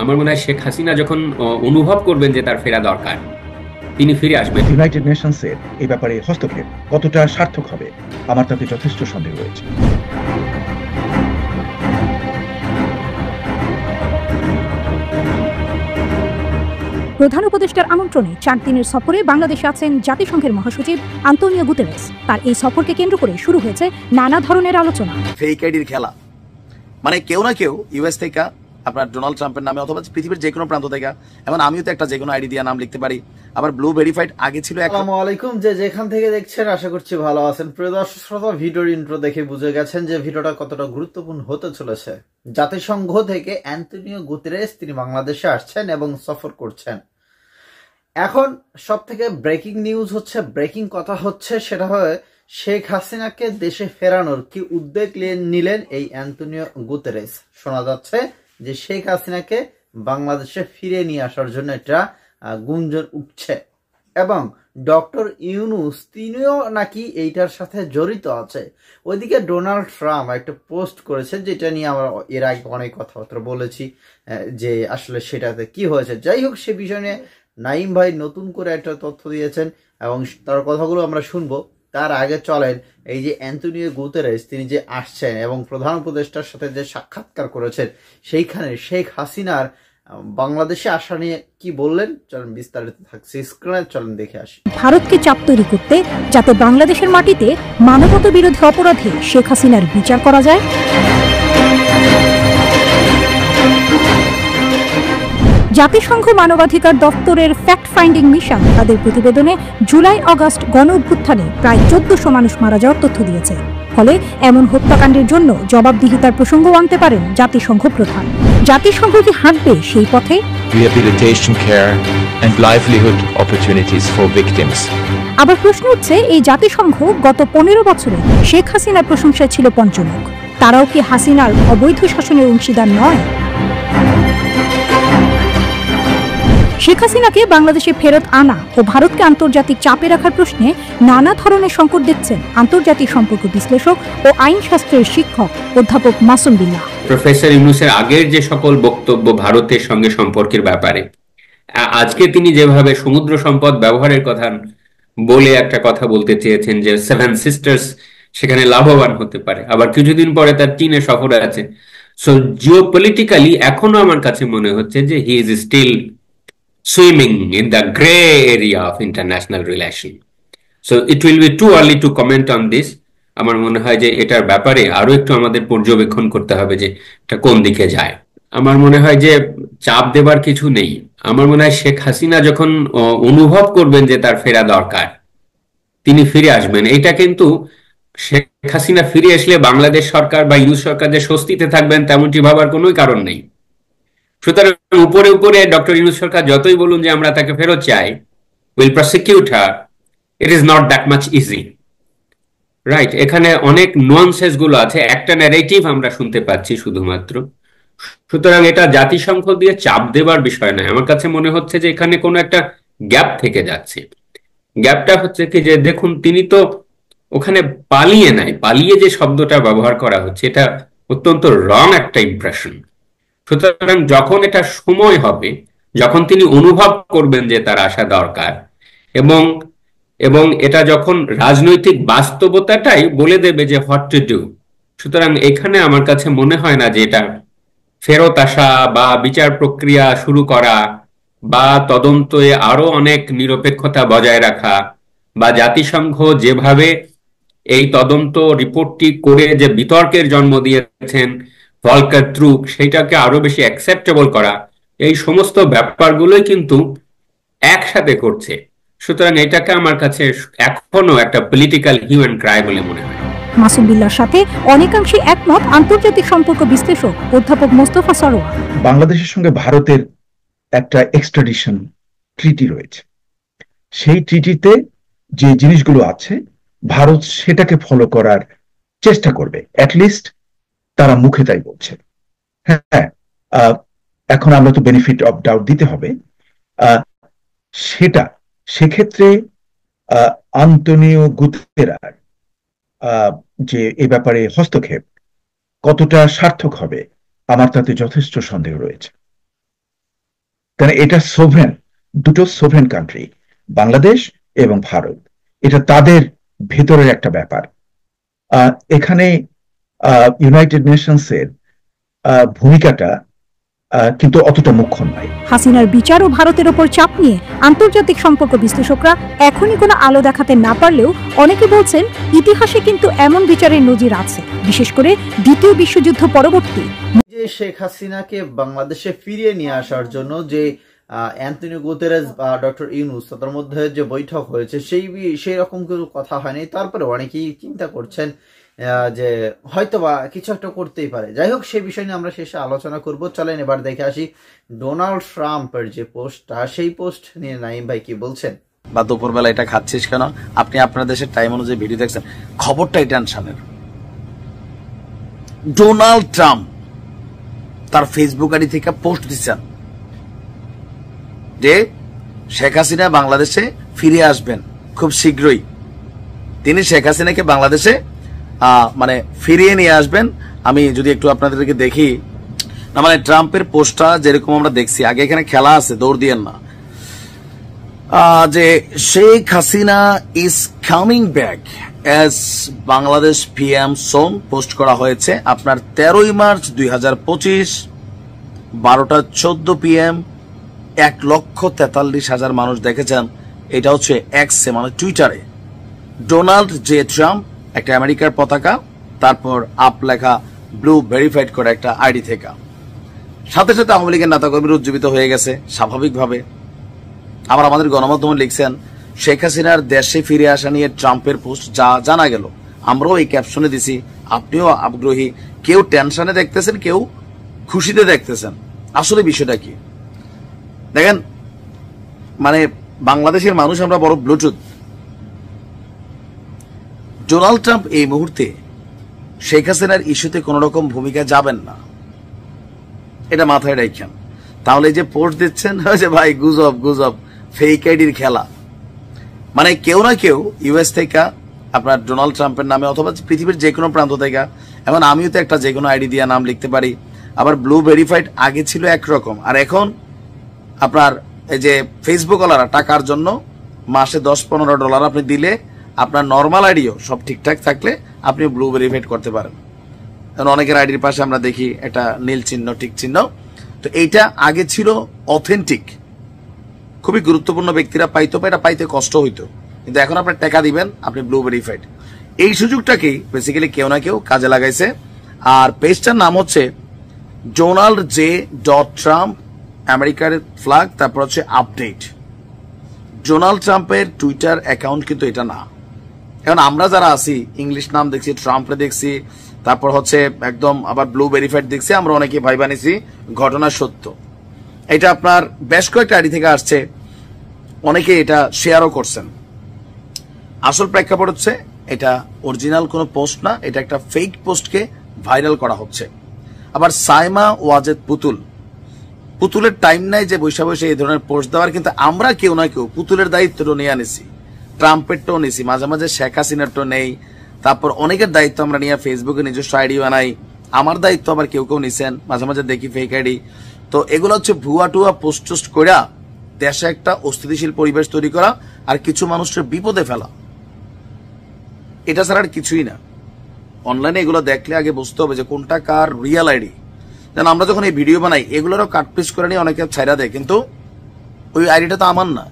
আমার মনে হয় শেখ হাসিনা যখন অনুভব করবেন যে তার ফেরা দরকার, তিনি ফিরে আসবেন। ইউনাইটেড নেশনসের এই ব্যাপারে হস্তক্ষেপ কতটা সার্থক হবে আমার তাতে যথেষ্ট সন্দেহ রয়েছে। প্রধান উপদেষ্টার আমন্ত্রণে 4 দিনের সফরে বাংলাদেশে আছেন জাতিসংঘের মহাসচিব আন্তোনিও গুতেরেস। তার এই সফরকে কেন্দ্র করে শুরু হয়েছে নানা ধরনের আলোচনা। ফেক আইডির খেলা, মানে কেউ না কেউ ইউএস থেকে আপনার ডোনাল্ড ট্রাম্পের নামে অথবা পৃথিবীর যে কোনো প্রান্ত থেকে, এবং আমিও তো একটা যে কোনো আইডি দিয়ে নাম লিখতে পারি, আবার ব্লু ভেরিফাইড আগে ছিল। আসসালামু আলাইকুম, যে যেখান থেকে দেখছেন আশা করছি ভালো আছেন। প্রিয় দর্শক শ্রোতা, ভিডিওর ইন্ট্রো দেখে বুঝে গেছেন যে ভিডিওটা কতটা গুরুত্বপূর্ণ হতে চলেছে। জাতিসংঘ থেকে অ্যান্তোনিও গুতেরেস তিনি বাংলাদেশে আসছেন এবং সফর করছেন। এখন সব থেকে ব্রেকিং নিউজ হচ্ছে, ব্রেকিং কথা হচ্ছে, সেটা হয় শেখ হাসিনাকে দেশে ফেরানোর কি উদ্যোগ নিলেন এই অ্যান্তোনিও গুতেরেস। শোনা যাচ্ছে যে শেখ হাসিনাকে বাংলাদেশে ফিরে নিয়ে আসার জন্য এটা গুঞ্জন উঠছে, এবং ডক্টর ইউনূস তিনিও নাকি এইটার সাথে জড়িত আছে। ওইদিকে ডোনাল্ড ট্রাম্প একটা পোস্ট করেছেন, যেটা নিয়ে আমরা এর আগে অনেক কথাবার্তা বলেছি যে আসলে সেটাতে কি হয়েছে। যাই হোক, সে বিষয় নিয়ে নাইম ভাই নতুন করে একটা তথ্য দিয়েছেন এবং তার কথাগুলো আমরা শুনবো। তার আগে চলেন এই যে অ্যান্তোনিও গুতেরেস তিনি যে আসছেন এবং প্রধান উপদেষ্টার সাথে যে সাক্ষাৎকার করেছেন, সেইখানে শেখ হাসিনার বাংলাদেশে আসা নিয়ে কি বললেন, চলেন বিস্তারিত থাকছে স্ক্রিনে, চলেন দেখে আসি। ভারতকে চাপ তৈরি করতে যাতে বাংলাদেশের মাটিতে মানবতা বিরোধী অপরাধে শেখ হাসিনার বিচার করা যায়। জাতিসংঘ মানবাধিকার দপ্তরের ফ্যাক্ট ফাইন্ডিং মিশন তাদের প্রতিবেদনে জুলাই আগস্ট গণ অভ্যুত্থানে প্রায় 1400 মানুষ মারা যাওয়ার তথ্য দিয়েছে। ফলে এমন হত্যাকাণ্ডের জন্য জবাবদিহিতার প্রসঙ্গও আনতে পারেন জাতিসংঘ প্রধান। জাতিসংঘ কি হাঁটবে সেই পথে? Rehabilitation care and livelihood opportunities for victims. আবার প্রশ্ন উঠছে, এই জাতিসংঘ গত 15 বছরে শেখ হাসিনার প্রশংসায় ছিল পঞ্চমুখ। তারাও কি হাসিনার অবৈধ শাসনের অংশীদার নয়? শেখ হাসিনাকে বাংলাদেশে ফেরত আনা ও ভারতকে আন্তর্জাতিক চাপে রাখার প্রশ্নে নানা ধরনের সংকট দেখছেন আন্তর্জাতিক সম্পর্ক বিশ্লেষক ও আইনশাস্ত্রের শিক্ষক অধ্যাপক মাসুম বিল্লাহ। প্রফেসর ইউনূসের আগের যে সকল বক্তব্য ভারতের সঙ্গে সম্পর্কের ব্যাপারে, আজকে তিনি যেভাবে সমুদ্র সম্পদ ব্যবহারের কথা বলে একটা কথা বলতে চেয়েছেন যে 7 সিস্টার্স সেখানে লাভবান হতে পারে, আবার কিছুদিন পরে তার চীনে সফর আছে। সো জিওপলিটিক্যালি এখনো আমার কাছে মনে হচ্ছে যে he is still swimming in the gray area of international relation. So it will be too early to comment on this. আমার মনে হয় যে এটার ব্যাপারে আরো একটু আমাদের পর্যবেক্ষণ করতে হবে যে এটা কোন দিকে যায়। আমার মনে হয় যে চাপ দেবার কিছু নেই। আমার মনে হয় শেখ হাসিনা যখন অনুভব করবেন যে তার ফেরা দরকার, তিনি ফিরে আসবেন। এটা কিন্তু শেখ হাসিনা ফিরে আসলে বাংলাদেশ সরকার বা ইউনূস সরকার যে স্বস্তিতে থাকবেন তেমনটি ভাবার কোনো কারণ নেই। সুতরাং উপরে উপরে ডক্টর ইউনূস সরকার যতই বলুন যে আমরা তাকে ফেরত চাই, will prosecute her, it is not that much easy, right? এখানে অনেক নুয়ান্সেস গুলো আছে, একটা ন্যারেটিভ আমরা শুনতে পাচ্ছি শুধুমাত্র। সুতরাং এটা জাতিসংঘ দিয়ে চাপ দেবার বিষয় নয়। আমার কাছে মনে হচ্ছে যে এখানে কোনো একটা গ্যাপ থেকে যাচ্ছে। গ্যাপটা হচ্ছে কি যে দেখুন, তিনি তো ওখানে পালিয়ে নাই, পালিয়ে যে শব্দটা ব্যবহার করা হচ্ছে এটা অত্যন্ত রং একটা ইমপ্রেশন। সুতরাং যখন এটা সময় হবে, যখন তিনি অনুভব করবেন যে তার আসা দরকার, এবং এবং এটা যখন রাজনৈতিক বাস্তবতাটাই বলে দেবে যে হোয়াট টু ডু, সুতরাং এখানে আমার কাছে মনে হয় না যে এটা ফেরত আসা বা বিচার প্রক্রিয়া শুরু করা বা তদন্তে আরো অনেক নিরপেক্ষতা বজায় রাখা বা জাতিসংঘ যেভাবে এই তদন্ত রিপোর্টটি করে যে বিতর্কের জন্ম দিয়েছেন ভলকার ট্রুক, সেইটাকে আরো বেশি অ্যাকসেপ্টেবল করা, এই সমস্ত ব্যাপারগুলোই কিন্তু একসাথে করছে। সুতরাং এটাকে আমার কাছে এখনো একটা পলিটিক্যাল হিউম্যান ক্রাই বলে মনে হয়। মাসুম বিল্লাহর সাথে অনেকাংশে একমত আন্তর্জাতিক সম্পর্ক বিশ্লেষক অধ্যাপক মোস্তফা সরোয়ার। বাংলাদেশের সঙ্গে ভারতের একটা এক্সট্রাডিশন ট্রিটি রয়েছে। সেই ট্রিটিতে যে জিনিসগুলো আছে ভারত সেটাকে ফলো করার চেষ্টা করবে, অ্যাটলিস্ট তারা মুখে তাই বলছে। হ্যাঁ, এখন আমরা তো বেনিফিট অফ ডাউট দিতে হবে। সেক্ষেত্রে আন্তোনিও গুতেরাস যে এ ব্যাপারে হস্তক্ষেপ কতটা সার্থক হবে আমার তাতে যথেষ্ট সন্দেহ রয়েছে। কারণ এটা সোভরেন, দুটো সোভরেন কান্ট্রি, বাংলাদেশ এবং ভারত, এটা তাদের ভেতরের একটা ব্যাপার। এখানে ইউনাইটেড নেশনসের ভূমিকাটা কিন্তু অতটা মুখ্য নয়। হাসিনার বিচার ও ভারতের ওপর চাপ নিয়ে আন্তর্জাতিক সম্পর্ক বিশ্লেষকরা এখনই কোনো আলো দেখাতে না পারলেও অনেকে বলছেন ইতিহাসে কিন্তু এমন বিচারের নজির আছে, বিশেষ করে দ্বিতীয় বিশ্বযুদ্ধ পরবর্তী। যে শেখ হাসিনাকে বাংলাদেশে ফিরিয়ে নিয়ে আসার জন্য যে অ্যান্টনিও গুতেরেস বা ডক্টর ইউনূস তাদের মধ্যে যে বৈঠক হয়েছে সেই রকম কোনো কথা হয়নি। তারপরে অনেকেই চিন্তা করছেন যে হয়তোবা কিছু একটা করতেই পারে। যাই হোক, সেই বিষয় নিয়ে আমরা শেষে আলোচনা করব। চলেন এবার দেখে আসি ডোনাল্ড ট্রাম্পের যে পোস্টটা, সেই পোস্ট নিয়ে নাইম ভাই কি বলছেন। বা দুপুরবেলা এটা খাচ্ছিস কেন, আপনি আপনার দেশের টাইম অনুযায়ী ভিডিও দেখছেন, খবরটাই টেনশনের। ডোনাল্ড ট্রাম্প তার ফেসবুক আইডি থেকে পোস্ট দিচ্ছেন যে শেখ হাসিনা বাংলাদেশে ফিরে আসবেন খুব শীঘ্রই। তিনি শেখ হাসিনাকে বাংলাদেশে মানে ফিরিয়ে নিয়ে আসবেন। আমি যদি একটু আপনাদেরকে দেখি না, মানে ট্রাম্পের পোস্টটা যেরকম আমরা দেখছি, আগে এখানে খেলা আছে, দৌড় দিয়েন না, যে Sheikh Hasina is coming back as Bangladesh PM soon post করা হয়েছে আপনার 13ই মার্চ 2025 12টা 14 PM। 1,43,000 মানুষ দেখেছেন। এটা হচ্ছে এক্সে মানে টুইটারে। ডোনাল্ড জে ট্রাম্প, একটা আমেরিকার পতাকা, তারপর আপ লেখা, ব্লু ভেরিফাইড করে একটা আইডি থেকে। সাথে সাথে আওয়ামী লীগের নেতাকর্মীরা উজ্জীবিত হয়ে গেছে স্বাভাবিকভাবে। আবার আমাদের গণমাধ্যমে লিখছেন শেখ হাসিনার দেশে ফিরে আসা নিয়ে ট্রাম্পের পোস্ট, যা জানা গেল আমরাও এই ক্যাপশনে দিছি, আপনিও আগ্রহী, কেউ টেনশনে দেখতেছেন, কেউ খুশিতে দেখতেছেন। আসলে বিষয়টা কি দেখেন, মানে বাংলাদেশের মানুষ আমরা বড় ব্লুটুথ। ডোনাল্ড ট্রাম্প এই মুহূর্তে শেখ হাসিনার ইস্যুতে কোন রকম ভূমিকা যাবেন না, এটা মাথায় রাখেন। তাহলে যে পোস্ট দিচ্ছেন যে ভাই গুজব গুজব, ফেক আইডির খেলা, মানে কেউ না কেউ ইউএস থেকে আপনার ডোনাল্ড ট্রাম্পের নামে অথবা পৃথিবীর যে কোনো প্রান্ত থেকে, এখন আমিও তো একটা যে কোনো আইডি দিয়ে নাম লিখতে পারি। আবার ব্লু ভেরিফাইড আগে ছিল একরকম, আর এখন আপনার এই যে ফেসবুক ওয়ালারা টাকার জন্য মাসে $10-15 আপনি দিলে আপনার নর্মাল আইডিও সব ঠিকঠাক থাকলে আপনি ব্লু ভেরিফাইড করতে পারেন। কারণ অনেকের আইডির পাশে আমরা দেখি একটা নীল চিহ্ন, টিক চিহ্ন। তো এইটা আগে ছিল অথেন্টিক, খুবই গুরুত্বপূর্ণ ব্যক্তিরা পাইতো, এটা পাইতে কষ্ট হইতো, কিন্তু এখন আপনার টাকা দিবেন আপনি ব্লু ভেরিফাইড। এই সুযোগটাকেই বেসিক্যালি কেউ না কেউ কাজে লাগাইছে। আর পেজটার নাম হচ্ছে ডোনাল্ড জে ট্রাম্প, আমেরিকার ফ্ল্যাগ, তারপর হচ্ছে আপডেট। ডোনাল্ড ট্রাম্পের টুইটার অ্যাকাউন্ট কিন্তু এটা না। এখন আমরা যারা আছি ইংলিশ নাম দেখছি, ট্রাম্পে দেখছি, তারপর হচ্ছে একদম আবার ব্লু ভেরিফাইড দেখছি, আমরা অনেকে ভাই বানিয়েছি ঘটনা সত্য। এটা আপনার বেশ কয়েকটা আইডি থেকে আসছে, অনেকে এটা শেয়ারও করছেন। আসল প্রেক্ষাপট হচ্ছে এটা অরিজিনাল কোনো পোস্ট না, এটা একটা ফেক পোস্টকে ভাইরাল করা হচ্ছে। আবার সাইমা ওয়াজেদ পুতুলের টাইম নাই যে বৈশা বৈশা এই ধরনের পোস্ট দেওয়ার, কিন্তু আমরা কেউ না কেউ পুতুলের দায়িত্বটা নিয়ে আনিছি, ট্রাম্পেরটাও নিছি, মাঝে মাঝে শেখ হাসিনারটাও নেই, তারপর অনেকের দায়িত্ব আমরা নিয়ে ফেসবুকে নিজস্ব আইডি বানাই। আমার দায়িত্ব আবার কেউ কেউ নিছেন, মাঝে মাঝে দেখি ফেক আইডি। তো এগুলো হচ্ছে ভুয়া টুয়া পোস্ট টোস্ট করে দেশে একটা অস্থিতিশীল পরিবেশ তৈরি করা আর কিছু মানুষের বিপদে ফেলা, এটা ছাড়া আর কিছুই না। অনলাইনে এগুলো দেখলে আগে বুঝতে হবে যে কোনটা কার রিয়েল আইডি। যেন আমরা যখন এই ভিডিও বানাই এগুলোরও কাটপিস করে নিয়ে অনেকে ছাইরা দেয়, কিন্তু ওই আইডিটা তো আমার না,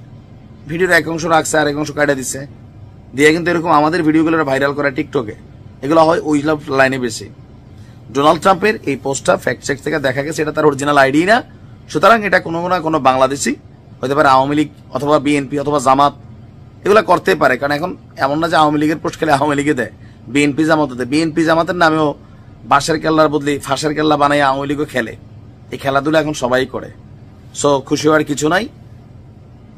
ভিডিওর এক অংশ রাখছে আর এক অংশ কাটা দিচ্ছে দিয়ে, কিন্তু এরকম আমাদের ভিডিওগুলো ভাইরাল করা টিকটকে, এগুলো হয় ওই লাইনে বেশি। ডোনাল্ড ট্রাম্পের এই পোস্টটা ফ্যাক্ট চেক থেকে দেখা গেছে এটা তার অরিজিনাল আইডি না, সুতরাং এটা কোনো না কোনো বাংলাদেশি হতে পারে, আওয়ামী লীগ অথবা বিএনপি অথবা জামাত এগুলো করতে পারে। কারণ এখন এমন না যে আওয়ামী লীগের পোস্ট খেলে আওয়ামী লীগে দেয়, বিএনপি জামাত দেয়, বিএনপি জামাতের নামেও বাঁশের কেল্লার বদলে ফাঁসের কেল্লা বানাই আওয়ামী লীগও খেলে। এই খেলাধুলা এখন সবাই করে, সো খুশি হওয়ার কিছু নাই,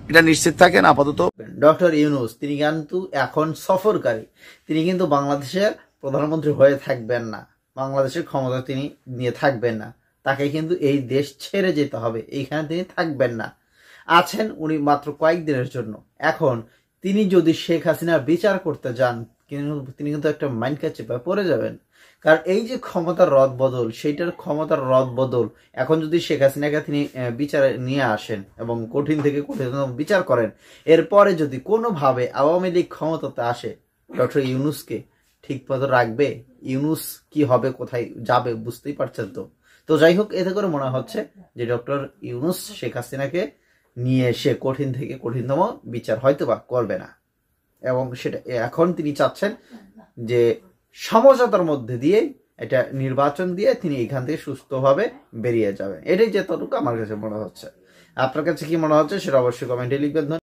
এটা নিশ্চিত থাকেন। আপাতত ডক্টর ইউনূস তিনি কিন্তু এখন সফরকারী, তিনি কিন্তু বাংলাদেশের প্রধানমন্ত্রী হয়ে থাকবেন না, বাংলাদেশের ক্ষমতা তিনি নিয়ে থাকবেন না, তাকে কিন্তু এই দেশ ছেড়ে যেতে হবে, এইখানে তিনি থাকবেন না। আছেন উনি মাত্র কয়েকদিনের জন্য। এখন তিনি যদি শেখ হাসিনার বিচার করতে যান তিনি কিন্তু একটা মাইন্ড চেপে পড়ে যাবেন। কারণ এই যে ক্ষমতার রদ বদল, সেইটার ক্ষমতার রদ বদল এখন যদি শেখ হাসিনাকে তিনি বিচারে নিয়ে আসেন এবং কঠিন থেকে কঠিনতম বিচার করেন, এরপরে যদি কোনোভাবে আওয়ামী লীগ ক্ষমতাতে আসে, ডক্টর ইউনূসকে ঠিক মতো রাখবে? ইউনূস কি হবে, কোথায় যাবে বুঝতেই পারছেন তো। তো যাই হোক, এতে করে মনে হচ্ছে যে ডক্টর ইউনূস শেখ হাসিনাকে নিয়ে এসে কঠিন থেকে কঠিনতম বিচার হয়তো বা করবে না, এবং সেটা এখন তিনি চাচ্ছেন যে সমঝোতার মধ্যে দিয়ে এটা নির্বাচন দিয়ে তিনি এখান থেকে সুস্থভাবে বেরিয়ে যাবেন। এটাই যতটুকু আমার কাছে মনে হচ্ছে। আপনার কাছে কি মনে হচ্ছে সেটা অবশ্যই কমেন্টে লিখবেন।